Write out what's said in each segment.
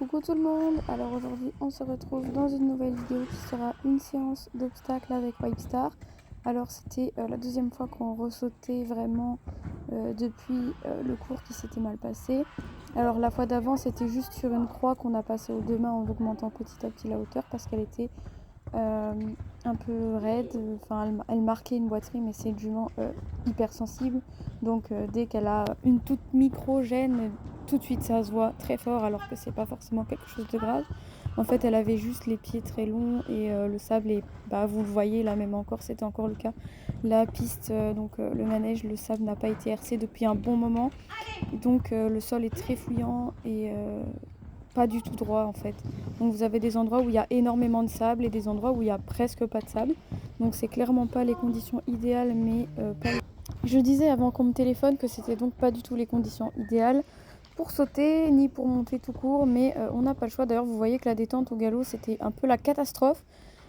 Coucou tout le monde, alors aujourd'hui on se retrouve dans une nouvelle vidéo qui sera une séance d'obstacles avec Wipestar. Alors c'était la deuxième fois qu'on ressautait vraiment depuis le cours qui s'était mal passé. Alors la fois d'avant c'était juste sur une croix qu'on a passé aux deux mains en augmentant petit à petit la hauteur parce qu'elle était un peu raide, enfin elle marquait une boiterie mais c'est une jument hyper sensible, donc dès qu'elle a une toute micro gêne, tout de suite ça se voit très fort alors que c'est pas forcément quelque chose de grave. En fait elle avait juste les pieds très longs et le sable et vous le voyez là même encore, c'était encore le cas. La piste, le manège, le sable n'a pas été hercé depuis un bon moment, donc le sol est très fouillant et pas du tout droit en fait. Donc vous avez des endroits où il y a énormément de sable et des endroits où il y a presque pas de sable. Donc c'est clairement pas les conditions idéales, mais pas... Je disais avant qu'on me téléphone que c'était donc pas du tout les conditions idéales pour sauter ni pour monter tout court, mais on n'a pas le choix. D'ailleurs vous voyez que la détente au galop c'était un peu la catastrophe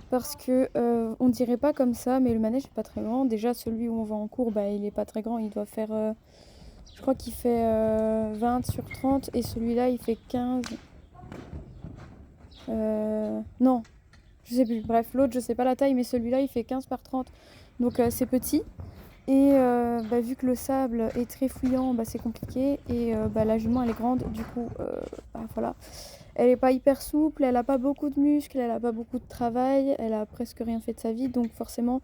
parce que on dirait pas comme ça, mais le manège est pas très grand. Déjà celui où on va en cours, il est pas très grand, il doit faire je crois qu'il fait 20 sur 30 et celui-là il fait 15. Non, je sais plus. Bref, l'autre, je sais pas la taille, mais celui-là, il fait 15 par 30. Donc c'est petit. Et vu que le sable est très fouillant, c'est compliqué. Et la jument, elle est grande. Du coup, voilà. Elle est pas hyper souple, elle a pas beaucoup de muscles, elle a pas beaucoup de travail, elle a presque rien fait de sa vie. Donc forcément,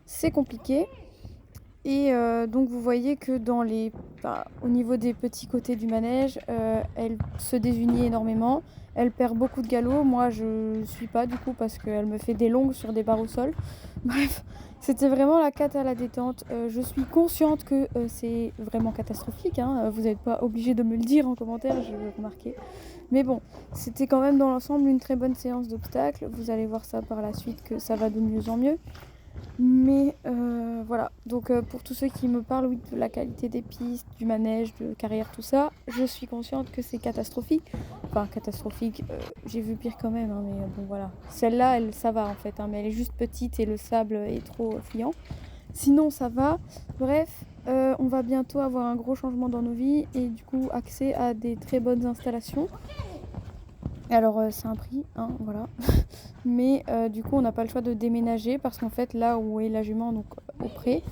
c'est compliqué. Et donc vous voyez que au niveau des petits côtés du manège, elle se désunit énormément, elle perd beaucoup de galop. Moi je suis pas du coup parce qu'elle me fait des longues sur des barres au sol. Bref, c'était vraiment la cata à la détente. Je suis consciente que c'est vraiment catastrophique, hein. Vous n'êtes pas obligé de me le dire en commentaire, je vais remarquer. Mais bon, c'était quand même dans l'ensemble une très bonne séance d'obstacles. Vous allez voir ça par la suite que ça va de mieux en mieux. Mais voilà, donc pour tous ceux qui me parlent de la qualité des pistes, du manège, de carrière, tout ça, je suis consciente que c'est catastrophique. Enfin catastrophique, j'ai vu pire quand même, hein, mais bon voilà. Celle-là, ça va en fait, hein, mais elle est juste petite et le sable est trop fuyant. Sinon ça va. Bref, on va bientôt avoir un gros changement dans nos vies et du coup accès à des très bonnes installations. Alors c'est un prix, hein, voilà. Mais du coup on n'a pas le choix de déménager parce qu'en fait là où est la jument, donc au pré,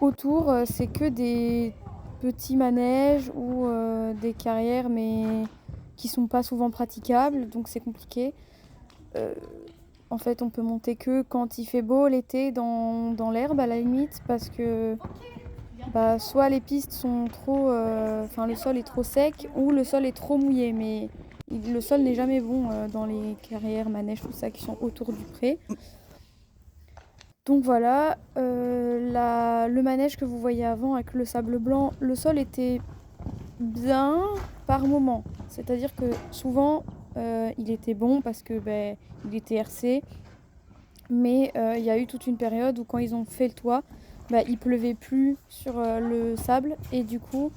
autour c'est que des petits manèges ou des carrières mais qui sont pas souvent praticables, donc c'est compliqué. Euh, En fait on peut monter que quand il fait beau l'été dans l'herbe à la limite parce que soit les pistes sont trop... le sol est trop sec ou le sol est trop mouillé, mais le sol n'est jamais bon dans les carrières, manèges, tout ça qui sont autour du pré. Donc voilà, le manège que vous voyez avant avec le sable blanc, le sol était bien par moment. C'est-à-dire que souvent il était bon parce que il était hercé, mais il y a eu toute une période où quand ils ont fait le toit, il pleuvait plus sur le sable et du coup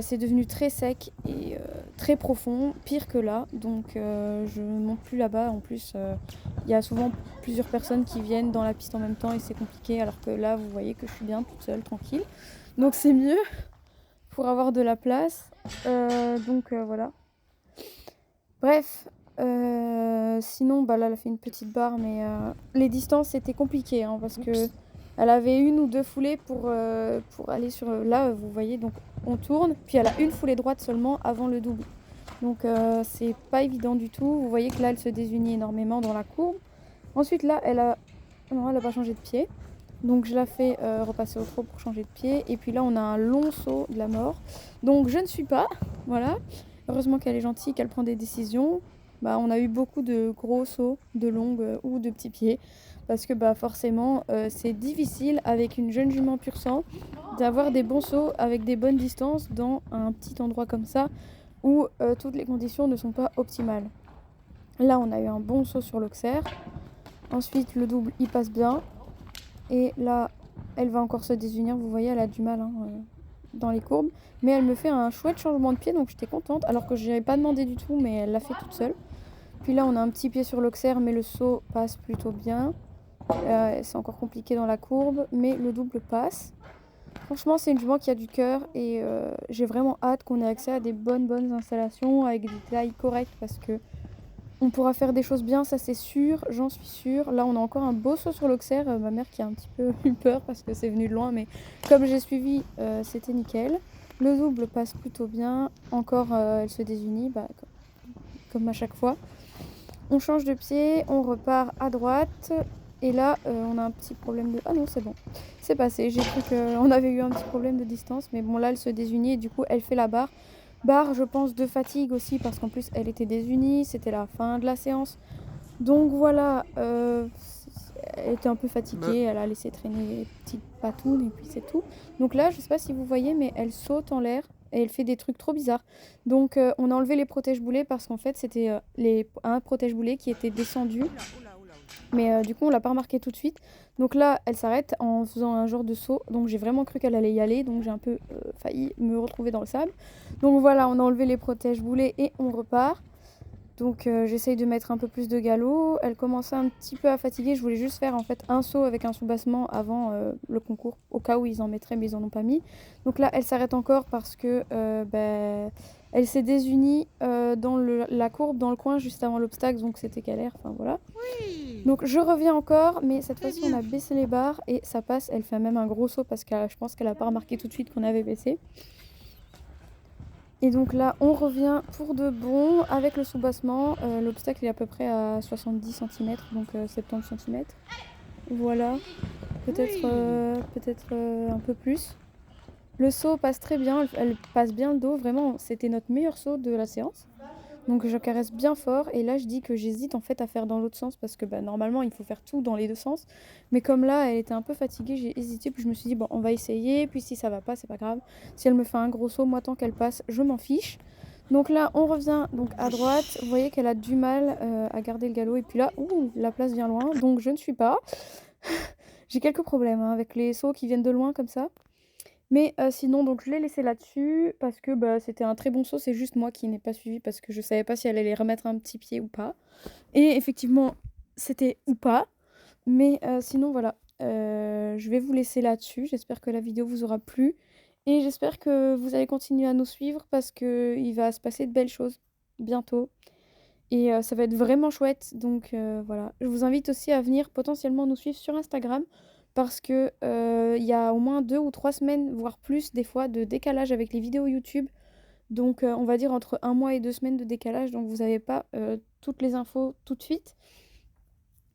c'est devenu très sec et très profond, pire que là. Donc je ne monte plus là-bas. En plus, il y a souvent plusieurs personnes qui viennent dans la piste en même temps et c'est compliqué. Alors que là, vous voyez que je suis bien toute seule, tranquille. Donc c'est mieux pour avoir de la place. Voilà. Bref. Sinon, là, elle a fait une petite barre, mais les distances, c'était compliqué hein, parce que elle avait une ou deux foulées pour aller sur... Là, vous voyez, donc on tourne, puis elle a une foulée droite seulement avant le double. Donc c'est pas évident du tout. Vous voyez que là, elle se désunit énormément dans la courbe. Ensuite, là, non, elle a pas changé de pied. Donc je la fais repasser au trot pour changer de pied. Et puis là, on a un long saut de la mort. Donc je ne suis pas, voilà. Heureusement qu'elle est gentille, qu'elle prend des décisions. On a eu beaucoup de gros sauts, de longues ou de petits pieds. Parce que forcément, c'est difficile avec une jeune jument pur sang d'avoir des bons sauts avec des bonnes distances dans un petit endroit comme ça où toutes les conditions ne sont pas optimales. Là, on a eu un bon saut sur l'auxerre. Ensuite, le double, il passe bien. Et là, elle va encore se désunir. Vous voyez, elle a du mal dans les courbes. Mais elle me fait un chouette changement de pied, donc j'étais contente. Alors que je n'avais pas demandé du tout, mais elle l'a fait toute seule. Puis là, on a un petit pied sur l'auxerre, mais le saut passe plutôt bien. C'est encore compliqué dans la courbe, mais le double passe. Franchement, c'est une jument qui a du cœur et j'ai vraiment hâte qu'on ait accès à des bonnes installations avec des tailles correctes parce que on pourra faire des choses bien, ça c'est sûr, j'en suis sûre. Là, on a encore un beau saut sur l'Auxerre, ma mère qui a un petit peu eu peur parce que c'est venu de loin, mais comme j'ai suivi, c'était nickel. Le double passe plutôt bien. Encore, elle se désunit, bah, comme à chaque fois. On change de pied, on repart à droite. Et là, on a un petit problème de... Ah non, c'est bon. C'est passé. J'ai cru qu'on avait eu un petit problème de distance. Mais bon, là, elle se désunit et du coup, elle fait la barre. Barre, je pense, de fatigue aussi parce qu'en plus, elle était désunie. C'était la fin de la séance. Donc voilà, elle était un peu fatiguée. Elle a laissé traîner les petites patounes et puis c'est tout. Donc là, je sais pas si vous voyez, mais elle saute en l'air. Et elle fait des trucs trop bizarres. Donc on a enlevé les protège-boulets parce qu'en fait c'était un protège-boulet qui était descendu. Mais du coup on l'a pas remarqué tout de suite. Donc là elle s'arrête en faisant un genre de saut. Donc j'ai vraiment cru qu'elle allait y aller. Donc j'ai un peu failli me retrouver dans le sable. Donc voilà, on a enlevé les protège-boulets et on repart. Donc j'essaye de mettre un peu plus de galop. Elle commençait un petit peu à fatiguer. Je voulais juste faire en fait un saut avec un soubassement avant le concours, au cas où ils en mettraient, mais ils en ont pas mis. Donc là, elle s'arrête encore parce que elle s'est désunie dans la courbe, dans le coin, juste avant l'obstacle, donc c'était galère. Enfin voilà. Donc je reviens encore, mais cette fois-ci on a baissé les barres et ça passe. Elle fait même un gros saut parce que je pense qu'elle a pas remarqué tout de suite qu'on avait baissé. Et donc là, on revient pour de bon avec le soubassement. L'obstacle est à peu près à 70 cm, donc 70 cm. Voilà, peut-être un peu plus. Le saut passe très bien, elle passe bien le dos. Vraiment, c'était notre meilleur saut de la séance. Donc je caresse bien fort et là je dis que j'hésite en fait à faire dans l'autre sens parce que normalement il faut faire tout dans les deux sens. Mais comme là elle était un peu fatiguée, j'ai hésité puis je me suis dit bon on va essayer, puis si ça va pas c'est pas grave. Si elle me fait un gros saut, moi tant qu'elle passe je m'en fiche. Donc là on revient donc à droite, vous voyez qu'elle a du mal à garder le galop et puis là la place vient loin donc je ne suis pas. J'ai quelques problèmes hein, avec les sauts qui viennent de loin comme ça. Mais sinon, donc je l'ai laissé là-dessus parce que c'était un très bon saut. C'est juste moi qui n'ai pas suivi parce que je savais pas si elle allait remettre un petit pied ou pas. Et effectivement, c'était ou pas. Mais sinon, voilà. Je vais vous laisser là-dessus. J'espère que la vidéo vous aura plu. Et j'espère que vous allez continuer à nous suivre parce qu'il va se passer de belles choses bientôt. Et ça va être vraiment chouette. Donc voilà. Je vous invite aussi à venir potentiellement nous suivre sur Instagram. Parce que il y a au moins 2 ou 3 semaines, voire plus des fois, de décalage avec les vidéos YouTube. Donc on va dire entre 1 mois et 2 semaines de décalage. Donc vous n'avez pas toutes les infos tout de suite.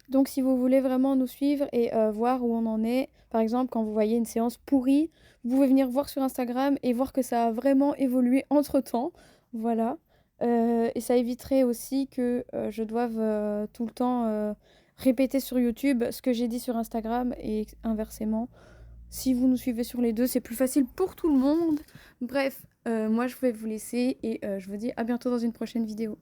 Donc si vous voulez vraiment nous suivre et voir où on en est, par exemple quand vous voyez une séance pourrie, vous pouvez venir voir sur Instagram et voir que ça a vraiment évolué entre-temps. Voilà. Et ça éviterait aussi que je doive tout le temps répéter sur YouTube ce que j'ai dit sur Instagram et inversement. Si vous nous suivez sur les deux, c'est plus facile pour tout le monde. Bref, moi je vais vous laisser et je vous dis à bientôt dans une prochaine vidéo.